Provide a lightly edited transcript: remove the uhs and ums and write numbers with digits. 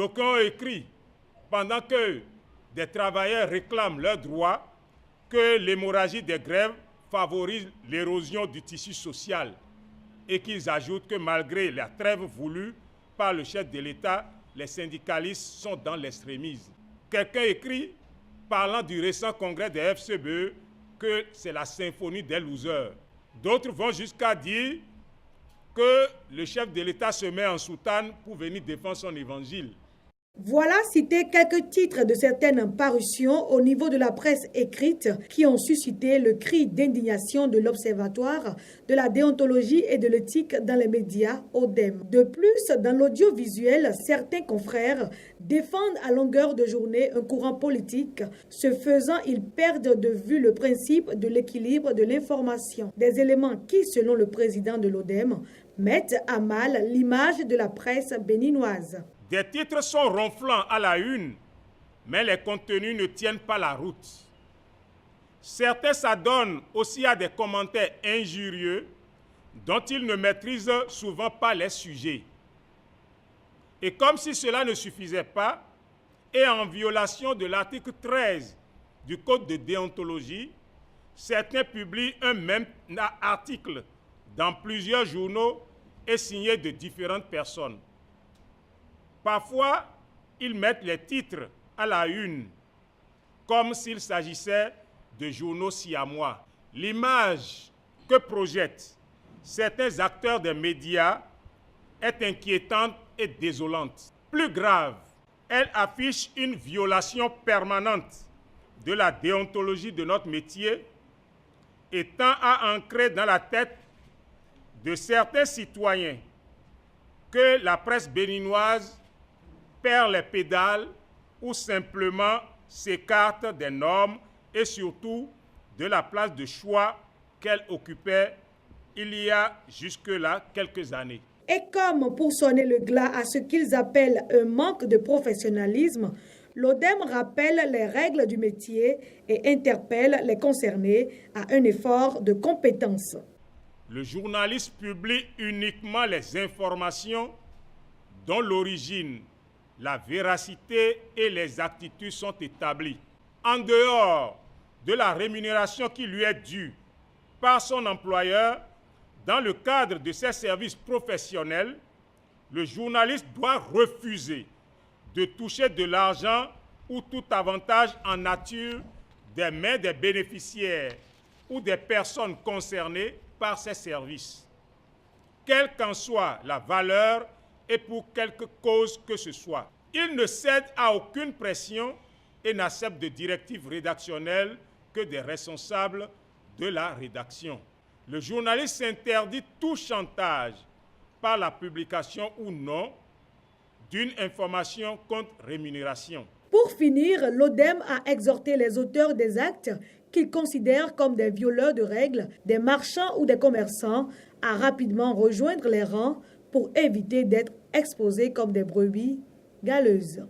D'aucuns ont écrit, pendant que des travailleurs réclament leurs droits, que l'hémorragie des grèves favorise l'érosion du tissu social et qu'ils ajoutent que malgré la trêve voulue par le chef de l'État, les syndicalistes sont dans l'extrémisme. Quelqu'un écrit, parlant du récent congrès des FCBE, que c'est la symphonie des losers. D'autres vont jusqu'à dire que le chef de l'État se met en soutane pour venir défendre son évangile. Voilà cités quelques titres de certaines parutions au niveau de la presse écrite qui ont suscité le cri d'indignation de l'Observatoire de la déontologie et de l'éthique dans les médias, ODEM. De plus, dans l'audiovisuel, certains confrères défendent à longueur de journée un courant politique. Ce faisant, ils perdent de vue le principe de l'équilibre de l'information. Des éléments qui, selon le président de l'ODEM, mettent à mal l'image de la presse béninoise. Des titres sont ronflants à la une, mais les contenus ne tiennent pas la route. Certains s'adonnent aussi à des commentaires injurieux dont ils ne maîtrisent souvent pas les sujets. Et comme si cela ne suffisait pas, et en violation de l'article 13 du Code de déontologie, certains publient un même article dans plusieurs journaux et signé de différentes personnes. Parfois, ils mettent les titres à la une, comme s'il s'agissait de journaux siamois. L'image que projettent certains acteurs des médias est inquiétante et désolante. Plus grave, elle affiche une violation permanente de la déontologie de notre métier et tend à ancrer dans la tête de certains citoyens que la presse béninoise perd les pédales ou simplement s'écarte des normes et surtout de la place de choix qu'elle occupait il y a jusque-là quelques années. Et comme pour sonner le glas à ce qu'ils appellent un manque de professionnalisme, l'ODEM rappelle les règles du métier et interpelle les concernés à un effort de compétence. Le journaliste publie uniquement les informations dont l'origine, la véracité et les aptitudes sont établies. En dehors de la rémunération qui lui est due par son employeur, dans le cadre de ses services professionnels, le journaliste doit refuser de toucher de l'argent ou tout avantage en nature des mains des bénéficiaires ou des personnes concernées par ces services, quelle qu'en soit la valeur et pour quelque cause que ce soit. Il ne cède à aucune pression et n'accepte de directives rédactionnelles que des responsables de la rédaction. Le journaliste s'interdit tout chantage par la publication ou non d'une information contre rémunération. Pour finir, l'ODEM a exhorté les auteurs des actes qu'ils considèrent comme des violeurs de règles, des marchands ou des commerçants, à rapidement rejoindre les rangs pour éviter d'être exposés comme des brebis galeuses.